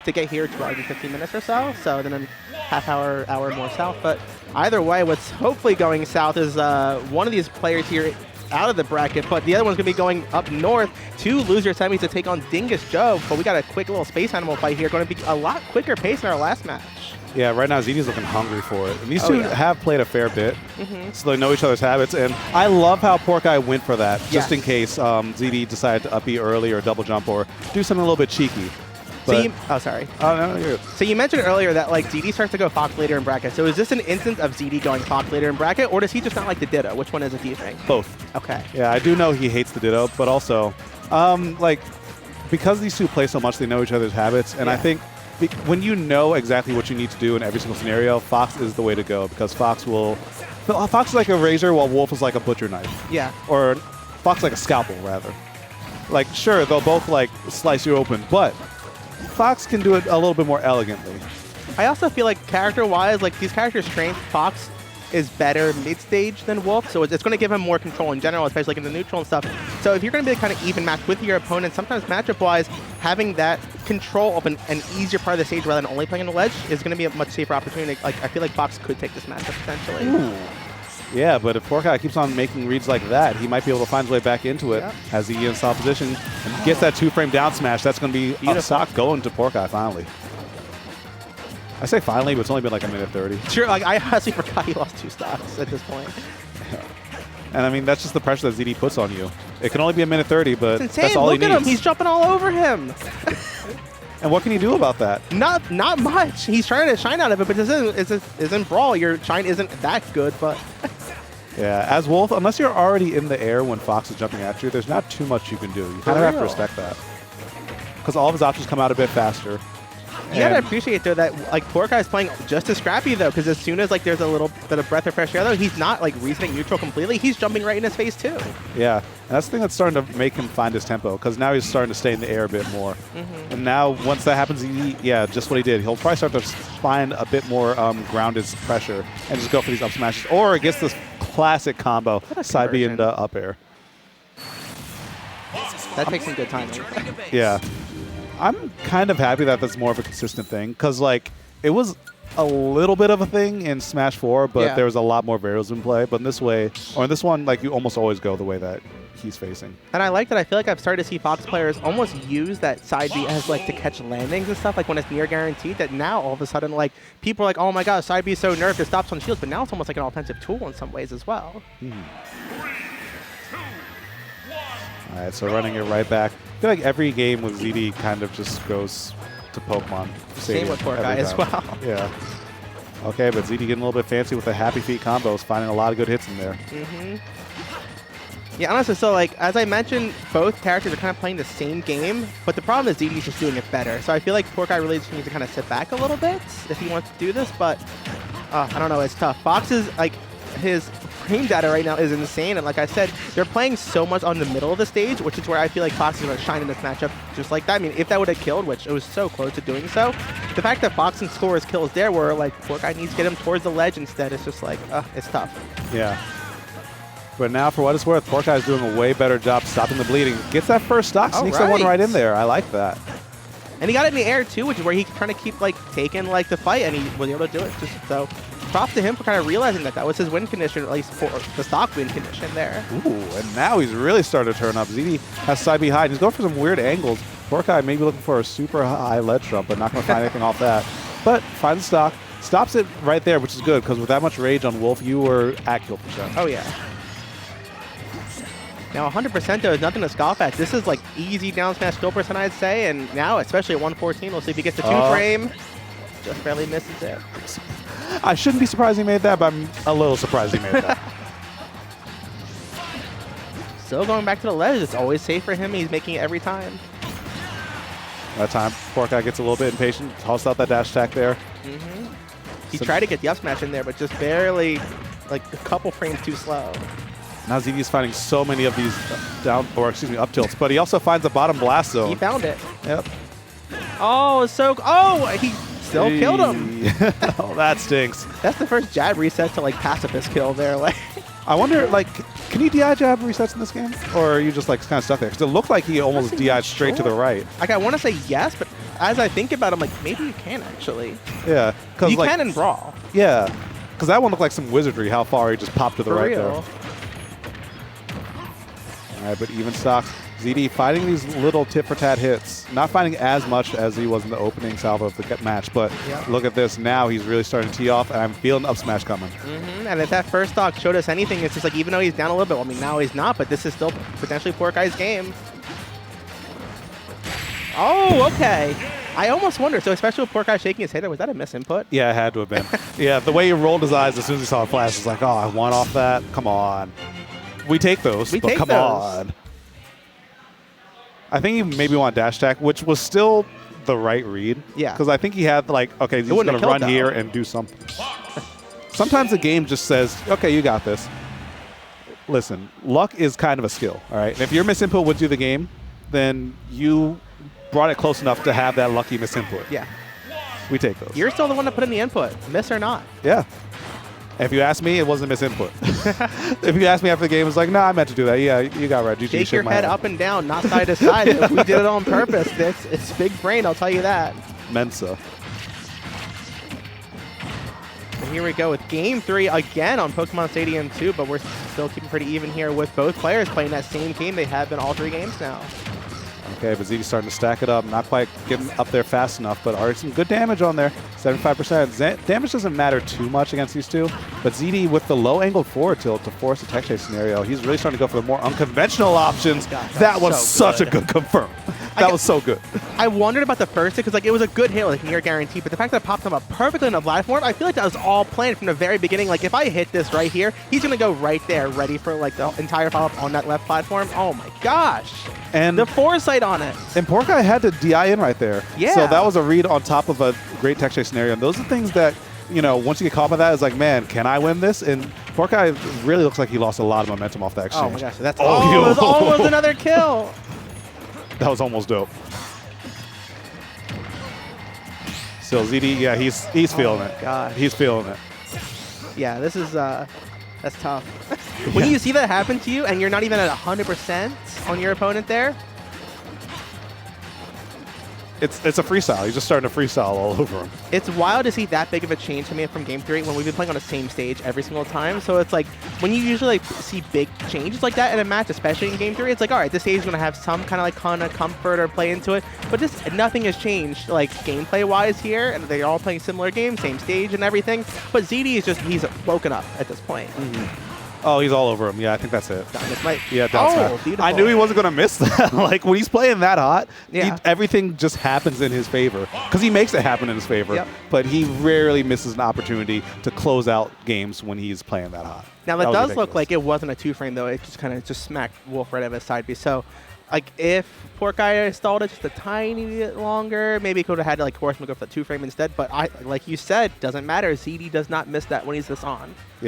to get here 2 hours and 15 minutes or so. So then a half hour more south. But either way, what's hopefully going south is one of these players here out of the bracket, but the other one's going to be going up north to loser semis to take on Dingus Joe. But we got a quick little space animal fight here. Going to be a lot quicker pace than our last match. Yeah, right now ZD's looking hungry for it. And these two have played a fair bit, so they know each other's habits. And I love how Porkaye went for that, just in case ZD decided to up B early or double jump or do something a little bit cheeky. So sorry. Oh, no, you're good. So you mentioned earlier that like ZD starts to go Fox later in bracket. So is this an instance of ZD going Fox later in bracket, or does he just not like the Ditto? Which one is it, do you think? Both. Okay. Yeah, I do know he hates the Ditto, but also, like, because these two play so much, they know each other's habits. And I think when you know exactly what you need to do in every single scenario, Fox is the way to go, because Fox is like a razor while Wolf is like a butcher knife. Yeah. Or Fox like a scalpel, rather. Like, sure, they'll both like slice you open, but Fox can do it a little bit more elegantly. I also feel like character-wise, like these characters' strength, Fox is better mid-stage than Wolf, so it's going to give him more control in general, especially like in the neutral and stuff. So if you're going to be kind of even match with your opponent, sometimes matchup-wise, having that control of an easier part of the stage rather than only playing on the ledge is going to be a much safer opportunity. Like I feel like Fox could take this matchup potentially. Ooh. Yeah, but if Porkaye keeps on making reads like that, he might be able to find his way back into it as he gets in solid position and gets that 2-frame down smash. That's going to be a stock going to Porkaye finally. I say finally, but it's only been like a minute 30. Sure, like I honestly forgot he lost 2 stocks at this point. And I mean, that's just the pressure that ZD puts on you. It can only be a minute 30, but that's all he needs. Look at him, he's jumping all over him. And what can you do about that? Not much. He's trying to shine out of it, but this isn't Brawl. Your shine isn't that good, but... Yeah, as Wolf, unless you're already in the air when Fox is jumping at you, there's not too much you can do. You kind of have to respect that. Because all of his options come out a bit faster. You gotta appreciate though that like Porkaye is playing just as scrappy though, because as soon as like there's a little bit of breath of fresh air though, he's not like resetting neutral completely. He's jumping right in his face too. Yeah, and that's the thing that's starting to make him find his tempo, because now he's starting to stay in the air a bit more. And now once that happens, just what he did. He'll probably start to find a bit more grounded pressure and just go for these up smashes, or it gets this classic combo, side B into up air. That takes some good timing. Yeah. I'm kind of happy that that's more of a consistent thing, because like it was a little bit of a thing in Smash 4, but there was a lot more variables in play. But in this way, or in this one, like you almost always go the way that he's facing. And I like that. I feel like I've started to see Fox players almost use that side B as like to catch landings and stuff, like when it's near guaranteed. That now all of a sudden, like people are like, oh my god, side B is so nerfed, it stops on shields. But now it's almost like an offensive tool in some ways as well. All right, so running it right back. I feel like every game with ZD kind of just goes to Pokemon. Same with Porkaye as well. Yeah. Okay, but ZD getting a little bit fancy with the happy feet combos, finding a lot of good hits in there. Yeah, honestly, so like as I mentioned, both characters are kind of playing the same game, but the problem is ZD's just doing it better. So I feel like Porkaye really just needs to kind of sit back a little bit if he wants to do this, but I don't know, it's tough. Fox is like, his frame data right now is insane, and like I said, they're playing so much on the middle of the stage, which is where I feel like Fox is going to shine in this matchup just like that. I mean, if that would have killed, which it was so close to doing so, the fact that Fox can score his kills there where like Porkaye needs to get him towards the ledge instead, it's just like, it's tough. Yeah. But now, for what it's worth, Porkaye is doing a way better job stopping the bleeding. Gets that first stock, sneaks that one right in there. I like that. And he got it in the air too, which is where he's trying to keep like taking like the fight, and he was able to do it. So props to him for kind of realizing that that was his win condition, at least for the stock win condition there. Ooh, and now he's really starting to turn up. ZD has side B high, and he's going for some weird angles. Porkaye may be looking for a super high ledge jump, but not going to find anything off that. But finds the stock, stops it right there, which is good, because with that much rage on Wolf, you were at kill percent. Oh yeah. Now 100% though is nothing to scoff at. This is like easy down smash kill percent, I'd say, and now especially at 114, we'll see if he gets the 2-frame. Just barely misses it. I shouldn't be surprised he made that, but I'm a little surprised he made that. Still going back to the ledge. It's always safe for him. He's making it every time. That time, Porkaye gets a little bit impatient. Tossed out that dash attack there. He tried to get the up smash in there, but just barely, like a couple frames too slow. Now ZD is finding so many of these up tilts, but he also finds a bottom blast zone. He found it. Yep. Oh, he still killed him. Oh, that stinks. That's the first jab reset to like pacifist kill there. Like, I wonder, like, can he DI jab resets in this game, or are you just like kind of stuck there? Because it looked like he almost DI'd straight to the right. Like I want to say yes, but as I think about it, I'm like, maybe you can actually. Yeah. You like, can in Brawl. Yeah. Because that one looked like some wizardry, how far he just popped to the right there. All right, but even stocks. ZD fighting these little tit-for-tat hits. Not fighting as much as he was in the opening salvo of the match, but look at this. Now he's really starting to tee off, and I'm feeling up smash coming. And if that first stock showed us anything, it's just like, even though he's down a little bit, well, I mean, now he's not, but this is still potentially Porkaye's game. Oh, okay. I almost wonder, so especially with Porkaye shaking his head, was that a misinput? Yeah, it had to have been. Yeah, the way he rolled his eyes as soon as he saw a flash, was like, oh, I want off that? Come on. We take those, but come on. I think he maybe want dash attack, which was still the right read. Yeah. Because I think he had, like, okay, he's going to run here and do something. Sometimes the game just says, okay, you got this. Listen, luck is kind of a skill, all right? And if your misinput would do the game, then you brought it close enough to have that lucky misinput. Yeah. We take those. You're still the one to put in the input, miss or not. Yeah. If you ask me, it wasn't a misinput. If you ask me after the game, it's like, no, I meant to do that. Yeah, you got right. Shake your head up and down, not side to side. If we did it on purpose, it's big brain, I'll tell you that. Mensa. And here we go with Game 3 again on Pokemon Stadium 2, but we're still keeping pretty even here with both players playing that same game. They have been all 3 games now. Okay, but ZD's starting to stack it up. Not quite getting up there fast enough, but already some good damage on there. 75%. Damage doesn't matter too much against these two, but ZD with the low angled forward tilt to force a tech chase scenario, he's really starting to go for the more unconventional options. God, that was such a good confirm. That was so good. I wondered about the first hit because like it was a good hit, like near guarantee, but the fact that it popped him up perfectly in the platform, I feel like that was all planned from the very beginning. Like if I hit this right here, he's gonna go right there, ready for like the entire follow-up on that left platform. Oh my gosh. And the foresight on it. And Porkaye had to DI in right there. Yeah. So that was a read on top of a great tech chase scenario. And those are things that, you know, once you get caught by that, it's like, man, can I win this? And Porkaye really looks like he lost a lot of momentum off that exchange. Oh my gosh, that's it was almost another kill. That was almost dope. Still, ZD, yeah, he's feeling it. God. He's feeling it. Yeah, this is that's tough. When you see that happen to you and you're not even at 100% on your opponent there. It's a freestyle. He's just starting to freestyle all over him. It's wild to see that big of a change to me from Game 3 when we've been playing on the same stage every single time. So it's like, when you usually like see big changes like that in a match, especially in Game 3, it's like, all right, this stage is going to have some kind of comfort or play into it. But just nothing has changed, like, gameplay-wise here. And they're all playing similar games, same stage and everything. But ZD is just, he's woken up at this point. Oh, he's all over him. Yeah, I think that's it. Yeah, oh, beautiful. I knew he wasn't going to miss that. Like, when he's playing that hot, everything just happens in his favor. Because he makes it happen in his favor. Yep. But he rarely misses an opportunity to close out games when he's playing that hot. Now, that does look like it wasn't a 2-frame, though. It just kind of just smacked Wolf right out of his side piece. So, like, if Porkaye stalled it just a tiny bit longer, maybe he could have had to, like, force him to go for the 2-frame instead. But like you said, doesn't matter. ZD does not miss that when he's this on. Yeah.